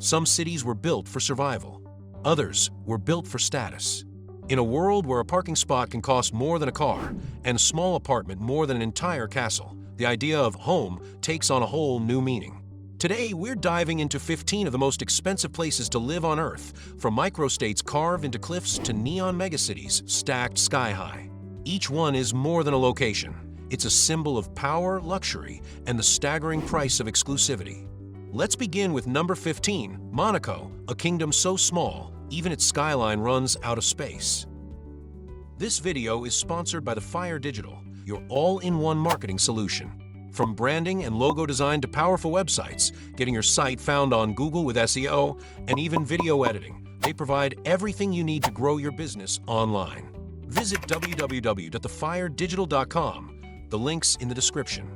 Some cities were built for survival. Others were built for status. In a world where a parking spot can cost more than a car and a small apartment more than an entire castle, the idea of home takes on a whole new meaning. Today, we're diving into 15 of the most expensive places to live on Earth, from microstates carved into cliffs to neon megacities stacked sky-high. Each one is more than a location. It's a symbol of power, luxury, and the staggering price of exclusivity. Let's begin with number 15, Monaco, a kingdom so small, even its skyline runs out of space. This video is sponsored by the Fire Digital, your all-in-one marketing solution. From branding and logo design to powerful websites, getting your site found on Google with SEO, and even video editing, they provide everything you need to grow your business online. Visit www.thefiredigital.com. The link's in the description.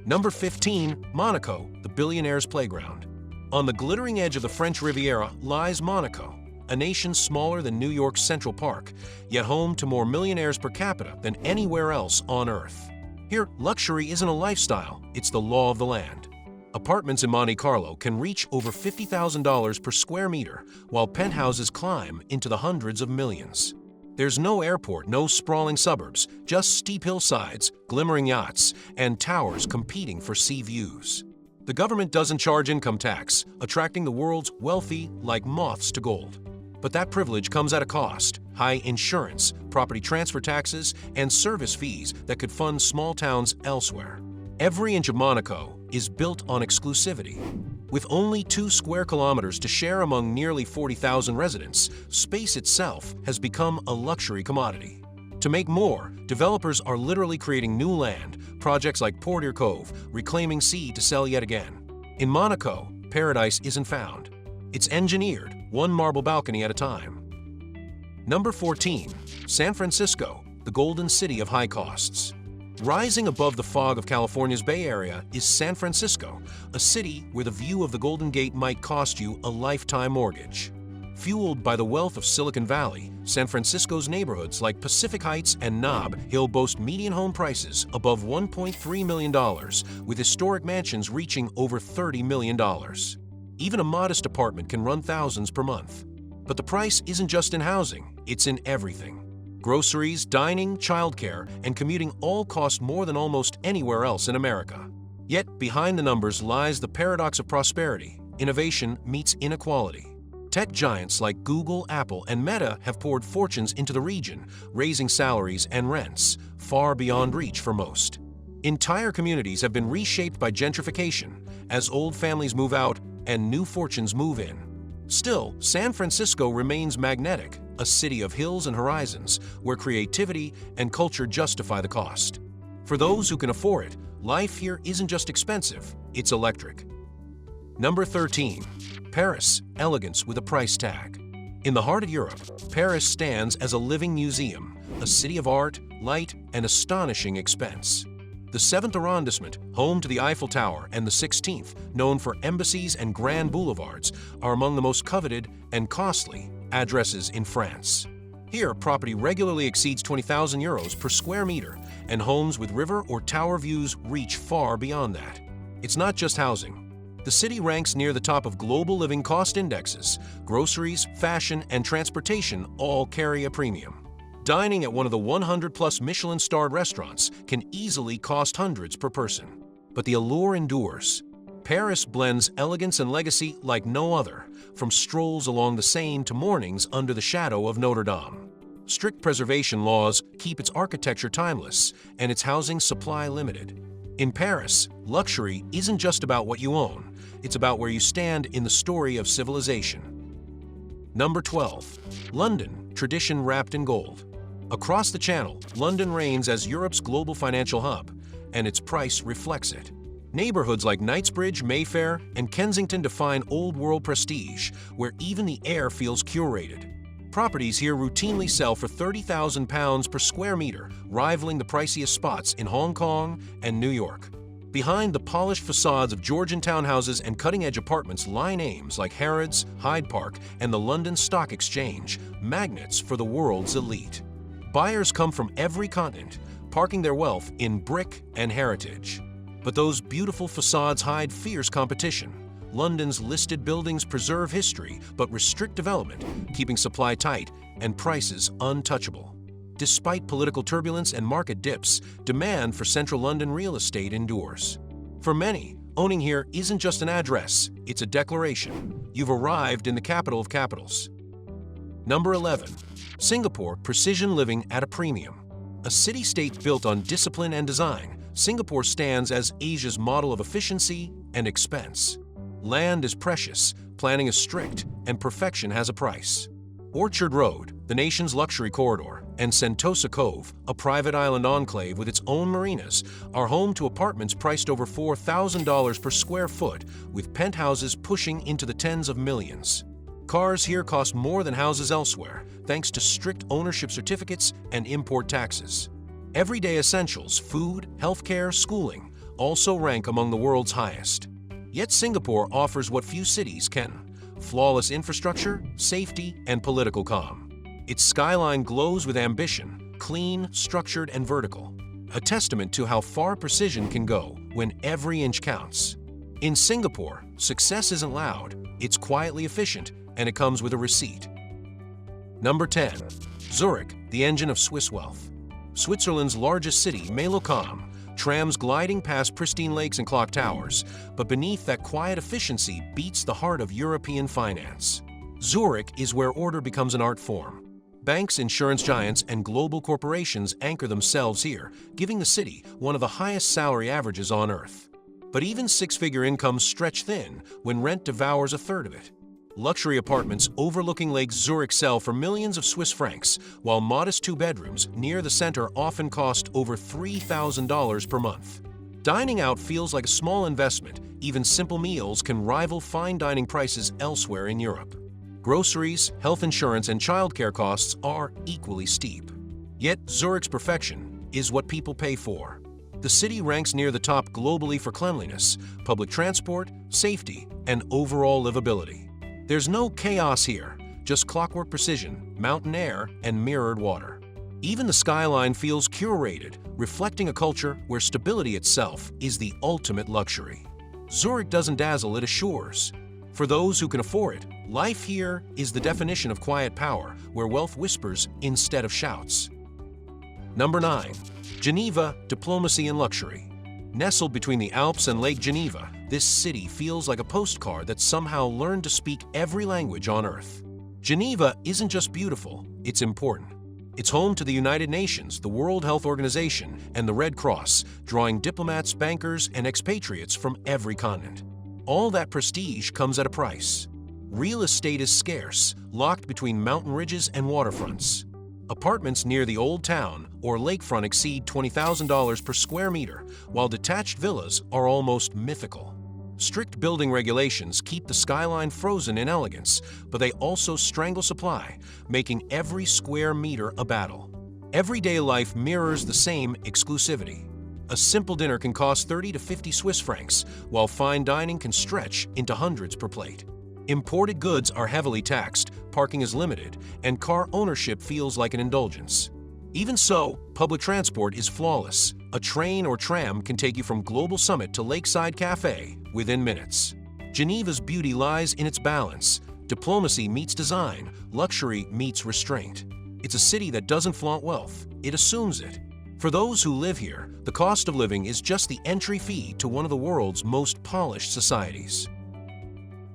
Number 15, Monaco, the billionaire's playground. On the glittering edge of the French Riviera lies Monaco, a nation smaller than New York's Central Park, yet home to more millionaires per capita than anywhere else on Earth. Here, luxury isn't a lifestyle, it's the law of the land. Apartments in Monte Carlo can reach over $50,000 per square meter, while penthouses climb into the hundreds of millions. There's no airport, no sprawling suburbs, just steep hillsides, glimmering yachts, and towers competing for sea views. The government doesn't charge income tax, attracting the world's wealthy like moths to gold. But that privilege comes at a cost: high insurance, property transfer taxes, and service fees that could fund small towns elsewhere. Every inch of Monaco is built on exclusivity. With only 2 square kilometers to share among nearly 40,000 residents, space itself has become a luxury commodity. To make more, developers are literally creating new land, projects like Portier Cove, reclaiming sea to sell yet again. In Monaco, paradise isn't found. It's engineered, one marble balcony at a time. Number 14, San Francisco, the golden city of high costs. Rising above the fog of California's Bay Area is San Francisco, a city where the view of the Golden Gate might cost you a lifetime mortgage. Fueled by the wealth of Silicon Valley, San Francisco's neighborhoods like Pacific Heights and Nob Hill boast median home prices above $1.3 million, with historic mansions reaching over $30 million. Even a modest apartment can run thousands per month. But the price isn't just in housing, it's in everything. Groceries, dining, childcare, and commuting all cost more than almost anywhere else in America. Yet, behind the numbers lies the paradox of prosperity. Innovation meets inequality. Tech giants like Google, Apple, and Meta have poured fortunes into the region, raising salaries and rents far beyond reach for most. Entire communities have been reshaped by gentrification as old families move out and new fortunes move in. Still, San Francisco remains magnetic, a city of hills and horizons where creativity and culture justify the cost. For those who can afford it, life here isn't just expensive, it's electric. Number 13, Paris, elegance with a price tag. In the heart of Europe, Paris stands as a living museum, a city of art, light, and astonishing expense. The 7th arrondissement, home to the Eiffel Tower, and the 16th, known for embassies and grand boulevards, are among the most coveted and costly addresses in France. Here, property regularly exceeds 20,000 euros per square meter, and homes with river or tower views reach far beyond that. It's not just housing. The city ranks near the top of global living cost indexes. Groceries, fashion, and transportation all carry a premium. Dining at one of the 100-plus Michelin-starred restaurants can easily cost hundreds per person. But the allure endures. Paris blends elegance and legacy like no other, from strolls along the Seine to mornings under the shadow of Notre Dame. Strict preservation laws keep its architecture timeless and its housing supply limited. In Paris, luxury isn't just about what you own, it's about where you stand in the story of civilization. Number 12, London, tradition wrapped in gold. Across the Channel, London reigns as Europe's global financial hub, and its price reflects it. Neighborhoods like Knightsbridge, Mayfair, and Kensington define old-world prestige, where even the air feels curated. Properties here routinely sell for £30,000 per square meter, rivaling the priciest spots in Hong Kong and New York. Behind the polished facades of Georgian townhouses and cutting-edge apartments lie names like Harrods, Hyde Park, and the London Stock Exchange, magnets for the world's elite. Buyers come from every continent, parking their wealth in brick and heritage. But those beautiful facades hide fierce competition. London's listed buildings preserve history but restrict development, keeping supply tight and prices untouchable. Despite political turbulence and market dips, demand for central London real estate endures. For many, owning here isn't just an address, it's a declaration. You've arrived in the capital of capitals. Number 11. Singapore, precision living at a premium. A city-state built on discipline and design, Singapore stands as Asia's model of efficiency and expense. Land is precious, planning is strict, and perfection has a price. Orchard Road, the nation's luxury corridor, and Sentosa Cove, a private island enclave with its own marinas, are home to apartments priced over $4,000 per square foot, with penthouses pushing into the tens of millions. Cars here cost more than houses elsewhere, thanks to strict ownership certificates and import taxes. Everyday essentials, food, healthcare, schooling, also rank among the world's highest. Yet Singapore offers what few cities can: flawless infrastructure, safety, and political calm. Its skyline glows with ambition, clean, structured, and vertical, a testament to how far precision can go when every inch counts. In Singapore, success isn't loud, it's quietly efficient, and it comes with a receipt. Number 10. Zurich, the engine of Swiss wealth. Switzerland's largest city may look calm, trams gliding past pristine lakes and clock towers, but beneath that quiet efficiency beats the heart of European finance. Zurich is where order becomes an art form. Banks, insurance giants, and global corporations anchor themselves here, giving the city one of the highest salary averages on earth. But even six-figure incomes stretch thin when rent devours a third of it. Luxury apartments overlooking Lake Zurich sell for millions of Swiss francs, while modest two-bedrooms near the center often cost over $3,000 per month. Dining out feels like a small investment. Even simple meals can rival fine dining prices elsewhere in Europe. Groceries, health insurance, and childcare costs are equally steep. Yet Zurich's perfection is what people pay for. The city ranks near the top globally for cleanliness, public transport, safety, and overall livability. There's no chaos here, just clockwork precision, mountain air, and mirrored water. Even the skyline feels curated, reflecting a culture where stability itself is the ultimate luxury. Zurich doesn't dazzle, it assures. For those who can afford it, life here is the definition of quiet power, where wealth whispers instead of shouts. Number 9. Geneva, diplomacy and luxury. Nestled between the Alps and Lake Geneva, this city feels like a postcard that somehow learned to speak every language on Earth. Geneva isn't just beautiful, it's important. It's home to the United Nations, the World Health Organization, and the Red Cross, drawing diplomats, bankers, and expatriates from every continent. All that prestige comes at a price. Real estate is scarce, locked between mountain ridges and waterfronts. Apartments near the Old Town or lakefront exceed $20,000 per square meter, while detached villas are almost mythical. Strict building regulations keep the skyline frozen in elegance, but they also strangle supply, making every square meter a battle. Everyday life mirrors the same exclusivity. A simple dinner can cost 30 to 50 Swiss francs, while fine dining can stretch into hundreds per plate. Imported goods are heavily taxed, parking is limited, and car ownership feels like an indulgence. Even so, public transport is flawless. A train or tram can take you from Global Summit to Lakeside Cafe within minutes. Geneva's beauty lies in its balance. Diplomacy meets design, luxury meets restraint. It's a city that doesn't flaunt wealth, it assumes it. For those who live here, the cost of living is just the entry fee to one of the world's most polished societies.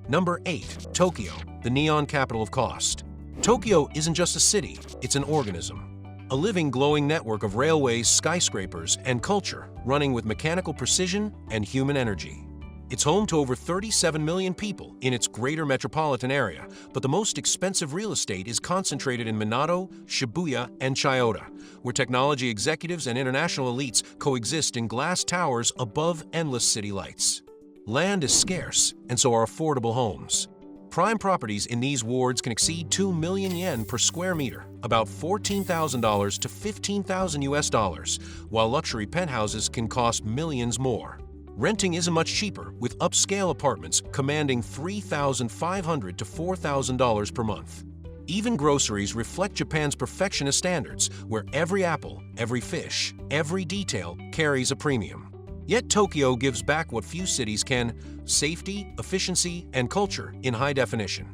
Number 8. Tokyo, the neon capital of cost. Tokyo isn't just a city, it's an organism. A living, glowing network of railways, skyscrapers, and culture running with mechanical precision and human energy. It's home to over 37 million people in its greater metropolitan area, but the most expensive real estate is concentrated in Minato, Shibuya, and Chiyoda, where technology executives and international elites coexist in glass towers above endless city lights. Land is scarce, and so are affordable homes. Prime properties in these wards can exceed 2 million yen per square meter, about $14,000 to $15,000 US, while luxury penthouses can cost millions more. Renting isn't much cheaper, with upscale apartments commanding $3,500 to $4,000 per month. Even groceries reflect Japan's perfectionist standards, where every apple, every fish, every detail carries a premium. Yet Tokyo gives back what few cities can: safety, efficiency, and culture in high definition.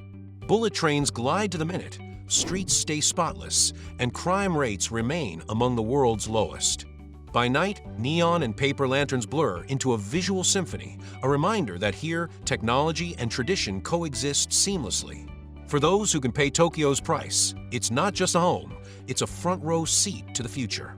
Bullet trains glide to the minute, streets stay spotless, and crime rates remain among the world's lowest. By night, neon and paper lanterns blur into a visual symphony, a reminder that here, technology and tradition coexist seamlessly. For those who can pay Tokyo's price, it's not just a home, it's a front-row seat to the future.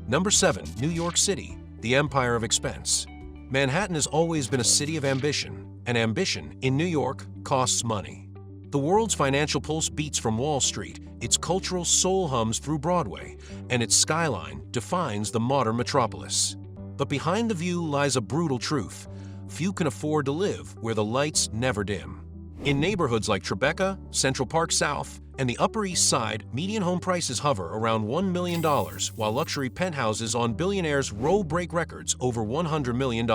Number 7. New York City, the empire of expense. Manhattan has always been a city of ambition, and ambition in New York costs money. The world's financial pulse beats from Wall Street, its cultural soul hums through Broadway, and its skyline defines the modern metropolis. But behind the view lies a brutal truth: few can afford to live where the lights never dim. In neighborhoods like Tribeca, Central Park South, and the Upper East Side, median home prices hover around $1 million, while luxury penthouses on Billionaire's row break records over $100 million.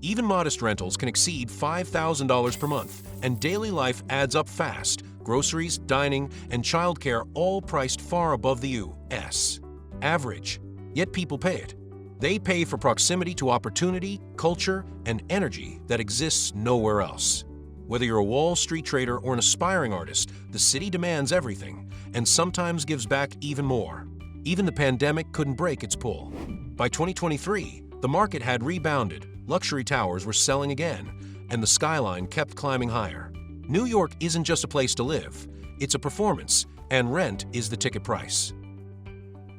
Even modest rentals can exceed $5,000 per month, and daily life adds up fast: groceries, dining, and childcare all priced far above the U.S. average. Yet people pay it. They pay for proximity to opportunity, culture, and energy that exists nowhere else. Whether you're a Wall Street trader or an aspiring artist, the city demands everything, and sometimes gives back even more. Even the pandemic couldn't break its pull. By 2023, the market had rebounded, luxury towers were selling again, and the skyline kept climbing higher. New York isn't just a place to live, it's a performance, and rent is the ticket price.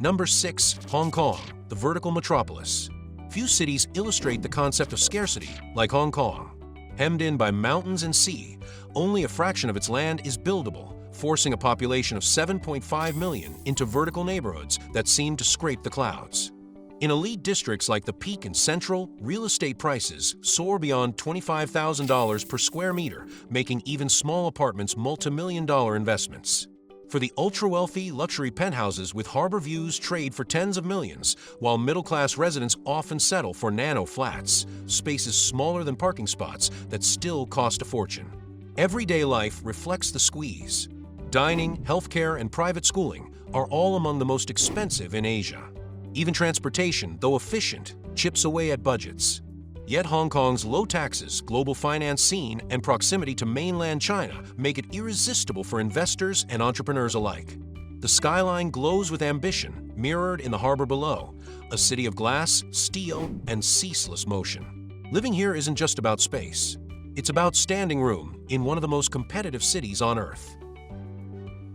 Number 6. Hong Kong, the vertical metropolis. Few cities illustrate the concept of scarcity like Hong Kong. Hemmed in by mountains and sea, only a fraction of its land is buildable, forcing a population of 7.5 million into vertical neighborhoods that seem to scrape the clouds. In elite districts like the Peak and Central, real estate prices soar beyond $25,000 per square meter, making even small apartments multi-million-dollar investments. For the ultra-wealthy, luxury penthouses with harbor views trade for tens of millions, while middle-class residents often settle for nano flats, spaces smaller than parking spots that still cost a fortune. Everyday life reflects the squeeze. Dining, healthcare, and private schooling are all among the most expensive in Asia. Even transportation, though efficient, chips away at budgets. Yet Hong Kong's low taxes, global finance scene, and proximity to mainland China make it irresistible for investors and entrepreneurs alike. The skyline glows with ambition, mirrored in the harbor below, a city of glass, steel, and ceaseless motion. Living here isn't just about space. It's about standing room in one of the most competitive cities on Earth.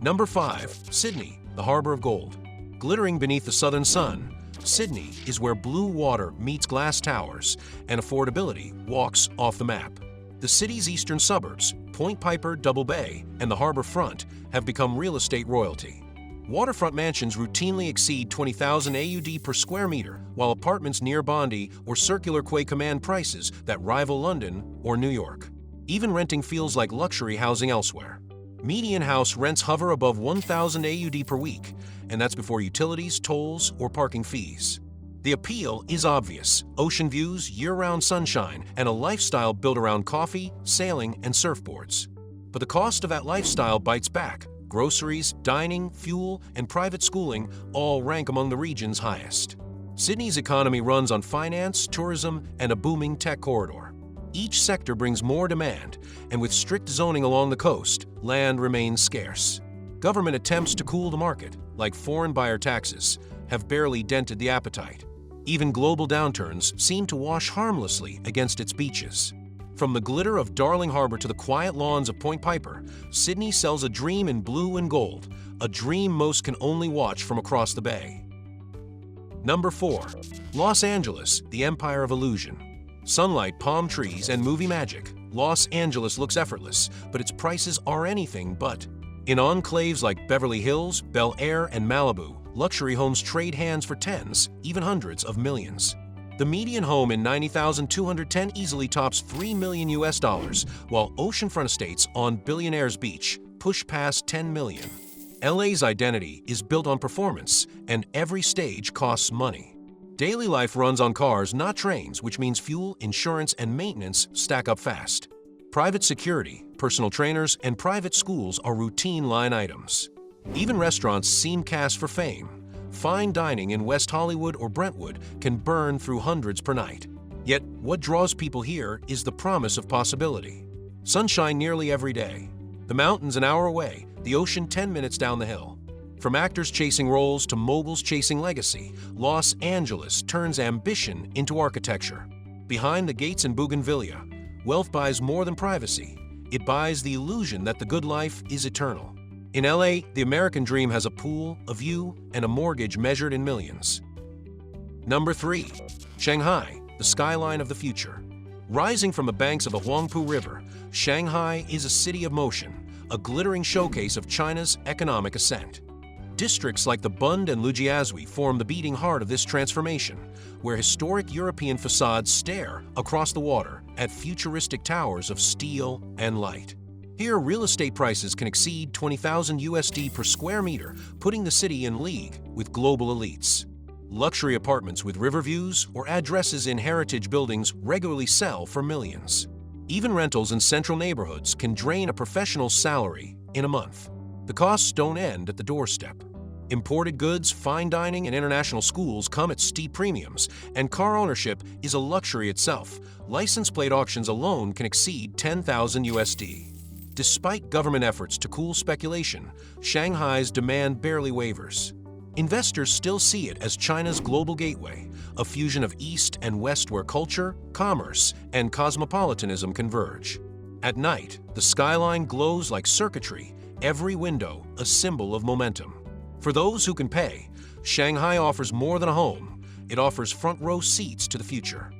Number 5. Sydney, the harbor of gold. Glittering beneath the southern sun, Sydney is where blue water meets glass towers and affordability walks off the map. The city's eastern suburbs, Point Piper, Double Bay, and the harbor front have become real estate royalty. Waterfront mansions routinely exceed 20,000 AUD per square meter, while apartments near Bondi or Circular Quay command prices that rival London or New York. Even renting feels like luxury housing elsewhere. Median house rents hover above 1,000 AUD per week, and that's before utilities, tolls, or parking fees. The appeal is obvious: ocean views, year-round sunshine, and a lifestyle built around coffee, sailing, and surfboards. But the cost of that lifestyle bites back. Groceries, dining, fuel, and private schooling all rank among the region's highest. Sydney's economy runs on finance, tourism, and a booming tech corridor. Each sector brings more demand, and with strict zoning along the coast, land remains scarce. Government attempts to cool the market, like foreign buyer taxes, have barely dented the appetite. Even global downturns seem to wash harmlessly against its beaches. From the glitter of Darling Harbour to the quiet lawns of Point Piper, Sydney sells a dream in blue and gold, a dream most can only watch from across the bay. Number 4. Los Angeles, the empire of illusion. Sunlight, palm trees, and movie magic, Los Angeles looks effortless, but its prices are anything but. In enclaves like Beverly Hills, Bel Air, and Malibu, luxury homes trade hands for tens, even hundreds of millions. The median home in 90,210 easily tops $3 million US, while oceanfront estates on Billionaire's Beach push past $10 million. LA's identity is built on performance, and every stage costs money. Daily life runs on cars, not trains, which means fuel, insurance, and maintenance stack up fast. Private security, personal trainers, and private schools are routine line items. Even restaurants seem cast for fame. fine dining in West Hollywood or Brentwood can burn through hundreds per night. Yet, what draws people here is the promise of possibility. Sunshine nearly every day. The mountains an hour away, the ocean 10 minutes down the hill. From actors chasing roles to moguls chasing legacy, Los Angeles turns ambition into architecture. Behind the gates in Bougainvillea, wealth buys more than privacy. It buys the illusion that the good life is eternal. In LA, the American dream has a pool, a view, and a mortgage measured in millions. Number 3. Shanghai, the skyline of the future. Rising from the banks of the Huangpu River, Shanghai is a city of motion, a glittering showcase of China's economic ascent. Districts like the Bund and Lujiazui form the beating heart of this transformation, where historic European facades stare across the water at futuristic towers of steel and light. Here, real estate prices can exceed $20,000 per square meter, putting the city in league with global elites. Luxury apartments with river views or addresses in heritage buildings regularly sell for millions. Even rentals in central neighborhoods can drain a professional's salary in a month. The costs don't end at the doorstep. Imported goods, fine dining, and international schools come at steep premiums, and car ownership is a luxury itself. License plate auctions alone can exceed $10,000. Despite government efforts to cool speculation, Shanghai's demand barely wavers. Investors still see it as China's global gateway, a fusion of East and West where culture, commerce, and cosmopolitanism converge. At night, the skyline glows like circuitry, every window a symbol of momentum. For those who can pay, Shanghai offers more than a home. It offers front-row seats to the future.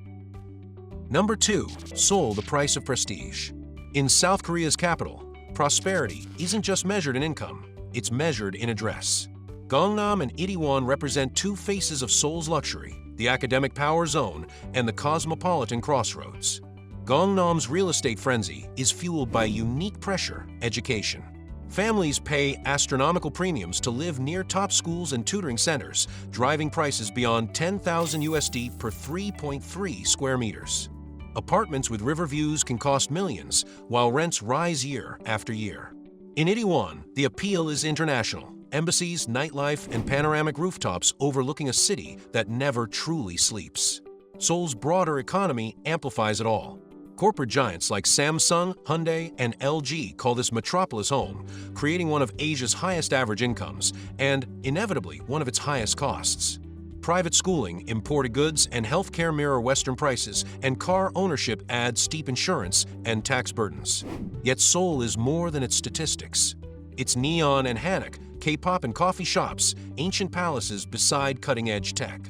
Number 2. Seoul, the price of prestige. In South Korea's capital, prosperity isn't just measured in income, it's measured in address. Gangnam and Itaewon represent two faces of Seoul's luxury, the academic power zone and the cosmopolitan crossroads. Gangnam's real estate frenzy is fueled by unique pressure, education. Families pay astronomical premiums to live near top schools and tutoring centers, driving prices beyond $10,000 per 3.3 square meters. Apartments with river views can cost millions, while rents rise year after year. In Itaewon, the appeal is international. Embassies, nightlife, and panoramic rooftops overlooking a city that never truly sleeps. Seoul's broader economy amplifies it all. Corporate giants like Samsung, Hyundai, and LG call this metropolis home, creating one of Asia's highest average incomes and, inevitably, one of its highest costs. Private schooling, imported goods, and healthcare mirror Western prices, and car ownership add steep insurance and tax burdens. Yet Seoul is more than its statistics. It's neon and hanok, K-pop and coffee shops, ancient palaces beside cutting-edge tech.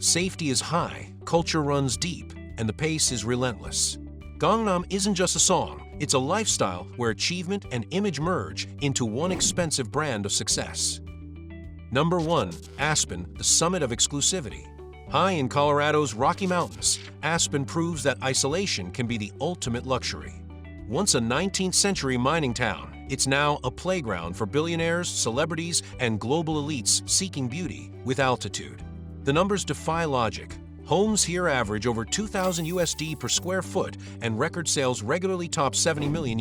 Safety is high, culture runs deep, and the pace is relentless. Gangnam isn't just a song, it's a lifestyle where achievement and image merge into one expensive brand of success. Number 1. Aspen, the summit of exclusivity. High in Colorado's Rocky Mountains, Aspen proves that isolation can be the ultimate luxury. Once a 19th century mining town, it's now a playground for billionaires, celebrities, and global elites seeking beauty with altitude. The numbers defy logic. Homes here average over $2,000 per square foot, and record sales regularly top $70 million.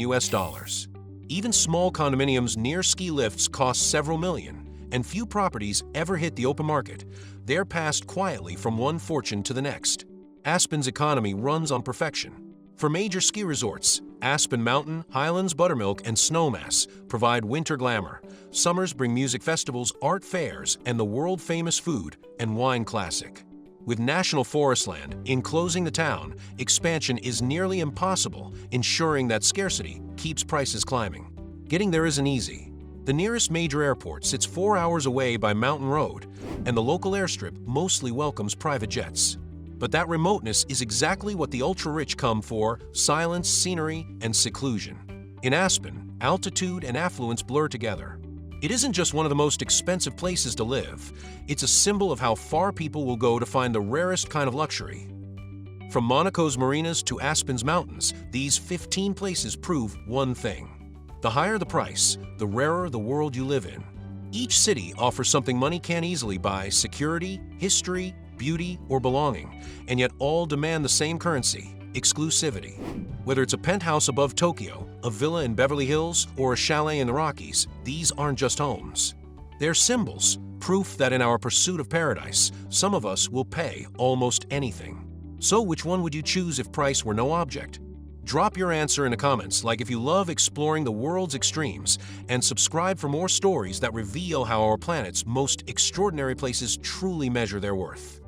Even small condominiums near ski lifts cost several million, and few properties ever hit the open market. They're passed quietly from one fortune to the next. Aspen's economy runs on perfection. For major ski resorts, Aspen Mountain, Highlands, Buttermilk, and Snowmass provide winter glamour. Summers bring music festivals, art fairs, and the world-famous food and wine classic. With national forest land enclosing the town, expansion is nearly impossible, ensuring that scarcity keeps prices climbing. Getting there isn't easy. The nearest major airport sits 4 hours away by Mountain Road, and the local airstrip mostly welcomes private jets. But that remoteness is exactly what the ultra-rich come for: silence, scenery, and seclusion. In Aspen, altitude and affluence blur together. It isn't just one of the most expensive places to live, it's a symbol of how far people will go to find the rarest kind of luxury. From Monaco's marinas to Aspen's mountains, these 15 places prove one thing. The higher the price, the rarer the world you live in. Each city offers something money can't easily buy: security, history, beauty, or belonging, and yet all demand the same currency: exclusivity. Whether it's a penthouse above Tokyo, a villa in Beverly Hills, or a chalet in the Rockies, these aren't just homes. They're symbols, proof that in our pursuit of paradise, some of us will pay almost anything. So which one would you choose if price were no object? Drop your answer in the comments, like if you love exploring the world's extremes, and subscribe for more stories that reveal how our planet's most extraordinary places truly measure their worth.